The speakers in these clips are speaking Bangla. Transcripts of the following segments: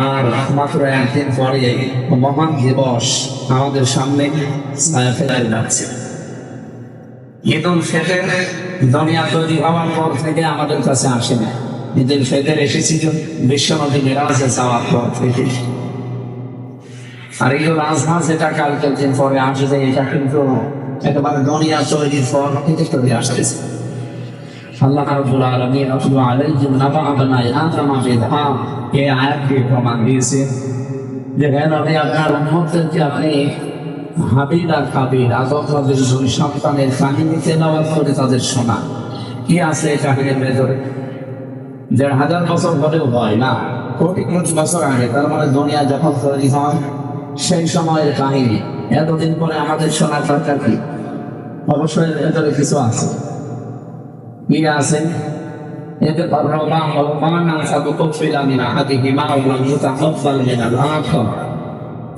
আর মাত্র একদিন পরে মহান দিবস আমাদের সামনে ছায়া ফেলে যাচ্ছে। ঈদ উল ফিতর দুনিয়া তৈরি হওয়ার পর থেকে আমাদের কাছে আসে না। ঈদ উল ফিতর এসেছিল বিশ্বনবী মিরাজে যাওয়ার পর থেকে। আর ঈদ উল আজহা যেটা কালকের দিন পরে আসবে, এটা কিন্তু একেবারে দুনিয়া তৈরির পর থেকে চলে আসতেছে। আল্লাহ রাব্বুল আলামিন আতলু আলাইহিম নাবা আবনায়ে আদম বিলহা এই আয়াতকে প্রমাণ দিয়েছে যে হে নবী, আপনার উম্মতদেরকে আপনি হাবিল আর কাবিল আদম নবীর দুই সন্তানের কাহিনী তেলাওয়াত করে তাদের শোনা। কি আছে এই কাহিনীর ভেতরে? ১,৫০০ বছর ধরেও হয় না, কোটি কোটি বছর আগে, তার মানে দুনিয়া যখন তৈরি হয় সেই সময়ের কাহিনী। এতদিন পরে আমাদের শোনার দরকার কি? অবশ্যই ভেতরে কিছু আছে। কি আছে? এতে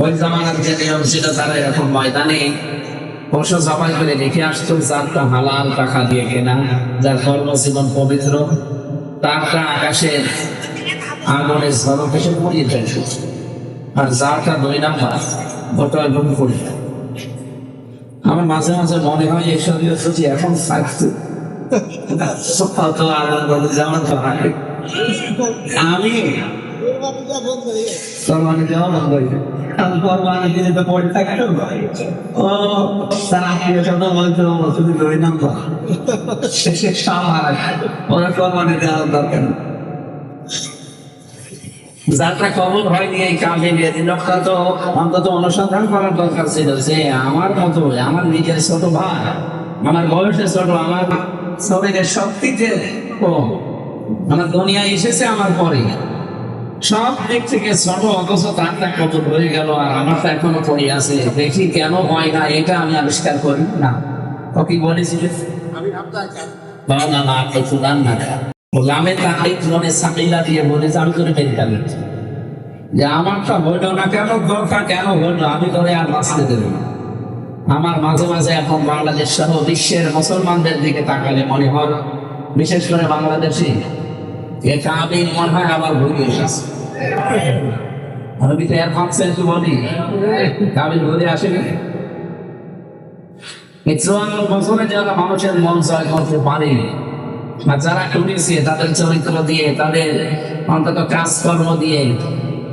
ওই জামানার যে নিয়ম ছিল, তারা এরকম ময়দানে পশু জবাই করে রেখে আসতো, যারটা হালাল টাকা দিয়ে কেনা, যার কর্মজীবন পবিত্র, তারটা আকাশের আগুনের ঝলক এসে পড়িয়ে ফেলত। আর যারটা ২ নাম্বার ওটা একদম পড়ে। আমার মাঝে মাঝে মনে হয় এই শরীর সূচি এখন থাকতো আমি কোরবানি দেওয়া বন্ধ হয়ে যায়। কোরবানি দিলে তো পড়ে থাকতো। ও তার আত্মীয় স্বজন বলতো শুধু ২ নাম্বার শেষে সামার ওরা কোরবানি দেওয়ার দরকার। যাত্রা কবল হয়নি এই কাজে লোকটা তো অন্তত অনুসন্ধান করার দরকার ছিল যে আমার মতো, আমার নিজের ছোট ভাই, আমার বয়সে ছোট, আমার শরীরের শক্তিতে কম, আমার দুনিয়া এসেছে আমার পরে, সব দিক থেকে ছোট, অথচ তারটা কত হয়ে গেল আর আমারটা এখনো পড়ে আছে। দেখি কেন হয় না, এটা আমি আবিষ্কার করি না। তো কি বলেছিল? আমি তোরে মেডিকেল যে আমারটা হইল না কেন, দরকার কেন হইল, আমি তোরে আর বাঁচতে দেব না। আমার মাঝে মাঝে এখন বাংলাদেশ সহ বিশ্বের মুসলমানদের দিকে তাকালে মনে হয়, বিশেষ করে বাংলাদেশি, এ কাবিল মনে হয় আবার ঘুরে এসেছে। আমি তো এর ভাবছে একটু বলি, কাবিল ঘুরে আসেনি। ৫৪ বছরে যারা মানুষের মন জয় করতে পারে, আর যারা করেছে তাদের চরিত্র দিয়ে, তাদের অন্তত কাজকর্ম দিয়ে,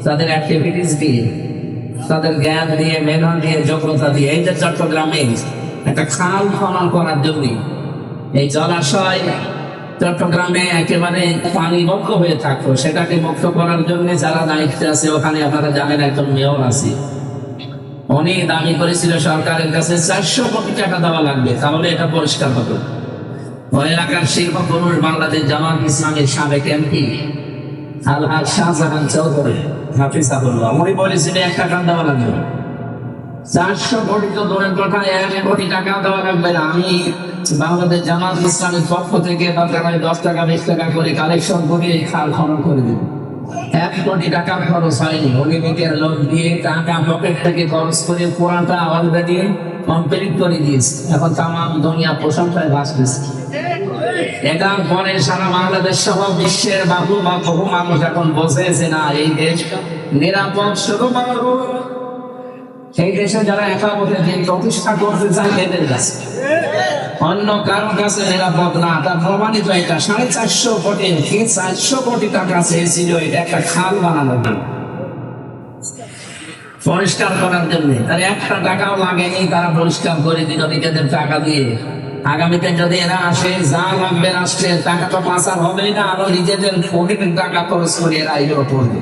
তাদের অ্যাক্টিভিটিস দিয়ে, তাদের জ্ঞান দিয়ে, মেধা দিয়ে, যোগ্যতা দিয়ে, এই যে চট্টগ্রামে একটা খাল খনন করার জন্য এই জলাশয় চট্টগ্রামে একেবারে পানি মুক্ত হয়ে থাকতো, সেটাকে মুক্ত করার জন্য যারা দায়িত্বে আছে, ওখানে আপনারা জানেন একজন মেয়র আছে, উনি দাবি করেছিল সরকারের কাছে ৪০০ কোটি টাকা দেওয়া লাগবে, তাহলে এটা পরিষ্কার হবে। ওই এলাকার শিল্প পুরুষ বাংলাদেশ জামাত ইসলামের সাবেক এমপি আলহাজ শাহজাহান চৌধুরী হাফিজাহুল্লাহ, উনি বলেছিল ১ টাকা দেওয়া লাগবে। ৪০০ কোটি তো দূরের কথা, ১ কোটি টাকা দেওয়া লাগবে না। আমি বাংলাদেশ জামাত ইসলামের পক্ষ থেকে ১০ টাকা ২০ টাকা করে কালেকশন করে খাল খনন করে দেব। ১ কোটি টাকা খরচ হয়নি, অলিমিটের লোক দিয়ে টাকা পকেট থেকে খরচ করে পুরাটা অলরেডি কমপ্লিট করে দিয়েছে। এখন তামাম দুনিয়া প্রশংসায় ভাসতেছে। এটার পরে সারা বাংলাদেশ সহ বিশ্বের বহু মানুষ এখন বসেছে না এই দেশ নিরাপদ শুধুমাত্র সেই দেশে যারা একাবতে দিন প্রতিষ্ঠা করতে চায় এদের কাছে, অন্য কারো কাছে নিরাপদ না। তার প্রমাণিত এটা ৪৫০ কোটি, ৪০০ কোটি টাকা চেয়েছিল এটা একটা খাল বানানোর জন্য, পরিষ্কার করার জন্য। তার ১ টাকাও লাগেনি, তারা পরিষ্কার করে দিল নিজেদের টাকা দিয়ে। আগামীতে যদি এরা আসে, যা লাগবে রাষ্ট্রে, টাকা তো পাচার হবেই না, আরো নিজেদের পকেটের টাকা খরচ করে এরা এগুলো করবে।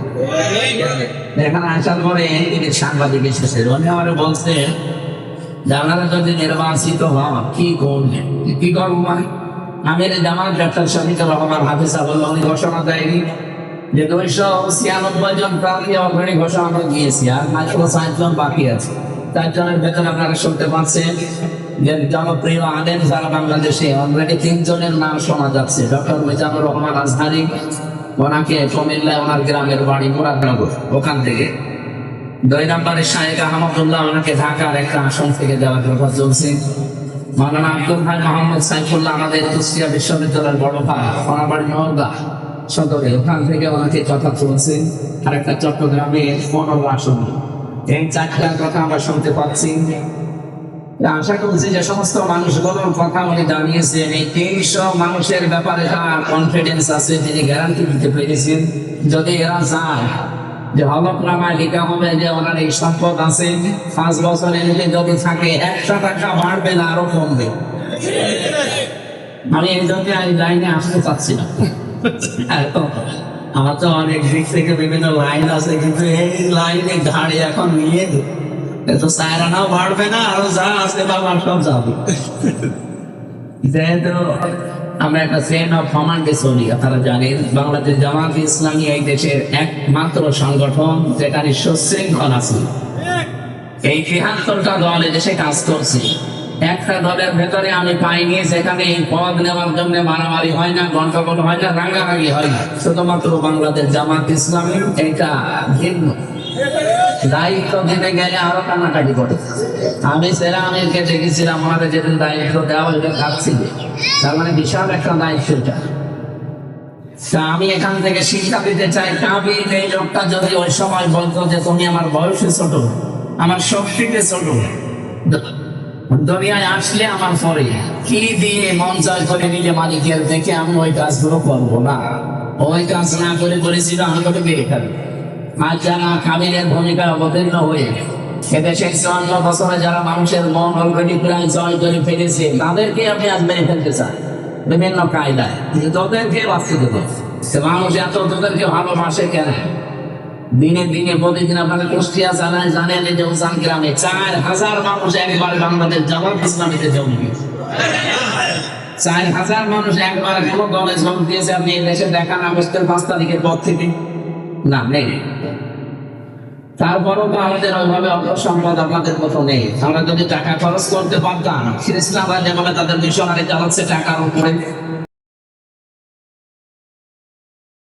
এখানে আসার পরে তিনি সাংবাদিক এসেছে, উনি আমার বলছে যে আপনারা যদি নির্বাচিত হন কি করবেন, কি করবো মানে আমির জামাত ডাক্তার শফিকুর রহমান হাফিজাহুল্লাহ উনি ঘোষণা দেয়নি যে ২৯৬ জন প্রার্থী অলরেডি ঘোষণা দিয়েছি, আর মাত্র ৪ জন বাকি আছে। ৪ জনের ভেতরে আপনারা শুনতে পাচ্ছেন যে জনপ্রিয় আলেম যারা বাংলাদেশে অলরেডি ৩ জনের নাম শোনা যাচ্ছে। ডক্টর মিজানুর রহমান আজহারি, ওনাকে কুমিল্লায় ওনার গ্রামের বাড়ি মুরাদনগর, ওখান থেকে। ২ নম্বরে শাহেখ আহমদুল্লাহ, ওনাকে ঢাকার একটা আসন থেকে দেওয়ার কথা চলছে। মাওলানা আব্দুল ভাই মোহাম্মদ সাইফুল্লাহ, আমাদের কুষ্টিয়া বিশ্ববিদ্যালয়ের বড় ভাই, ওনার বাড়ি নওগাঁ, সদরে, ওখান থেকে ওনাকে কথা চলছে। আর একটা চট্টগ্রামে 15 আসন। এই 4টার কথা আমরা শুনতে পাচ্ছি। আশা করছি যে সমস্ত মানুষগুলোর কথা উনি জানিয়েছেন, এই 300 মানুষের ব্যাপারে তার কনফিডেন্স আছে, তিনি গ্যারান্টি দিতে পেরেছেন। যদি এরা চায় যে হলফনামায় লেখা হবে যে ওনার এই সম্পদ আছে, 5 বছরের মধ্যে যদি থাকে 100 টাকা বাড়বে না, আরো কমবে। আমি এই জন্য এই লাইনে আসতে চাচ্ছি না। আমার তো অনেক দিক থেকে বিভিন্ন লাইন আছে, কিন্তু এই লাইনে গাড়ি এখন নিয়ে তো সায়রানাও বাড়বে না, আরো যা আছে বাবা সব যাবে। যেহেতু আমরা একটা চেইন অফ কমান্ডে চলি, আপনারা জানেন বাংলাদেশ জামাত ইসলামী এই দেশের একমাত্র সংগঠন যেখানে সুশৃঙ্খল আছে। এই 73টা দল দেশে কাজ করছে। একটা দলের ভেতরে আমি পাইনি যেখানে এই পদ নেওয়ার জন্য মারামারি হয় না, গন্ডগোল হয় না, রাঙ্গারাঙ্গি হয় না। শুধুমাত্র বাংলাদেশ জামাত ইসলামী এটা ভিন্ন। দায়িত্ব দিতে গেলে আরো কান্নাকাটি করে। আমি সেরা আমিরকে দেখেছিলাম, ওনাদের যেদিন দায়িত্ব দেওয়া ওইটা খাচ্ছিল, তার মানে বিশাল একটা দায়িত্ব এটা। তা আমি এখান থেকে শিক্ষা দিতে চাই, কাবিল এই লোকটা যদি ওই সময় বলতো যে তুমি আমার বয়সে ছোট, আমার শক্তিতে ছোট, দুনিয়ায় আসলে আমার পরে কি দিয়ে মন জয় করে নিলে মালিকের দেখে আমি ওই কাজগুলো করবো না, ওই কাজ না করে করেছিল আমি করে বেড়ে খাবি। আর যারা কাবিলের ভূমিকা অবতীর্ণ হয়ে এদেশে 54 বছরে যারা মানুষের মন অলরেডি প্রায় জয় করে ফেলেছে, তাদেরকে আপনি আজ মেরে ফেলতে চান বিভিন্ন কায়দায়, তোদেরকে বাঁচতে দেবো। মানুষ এত তোদেরকে ভালোবাসে কেন? দিনে দিনে প্রতিদিন আপনাদের কুষ্টিয়া জানায় জানেন যে উজান গ্রামে 4000 মানুষ একবার বাংলাদেশ জামাত ইসলামীতে যোগ দিয়েছে। 4000 মানুষ একবার কোন দলে যোগ দিয়েছে আপনি এই দেশে দেখান আগস্টের 5 তারিখের পর থেকে? না, নেই। তারপরও তো আমাদের ওইভাবে অর্থ সম্পদ আপনাদের মতো নেই। আমরা যদি টাকা খরচ করতে পারতাম, খ্রিস্টানরা যেভাবে তাদের মিশনারি চালাচ্ছে টাকার উপরে,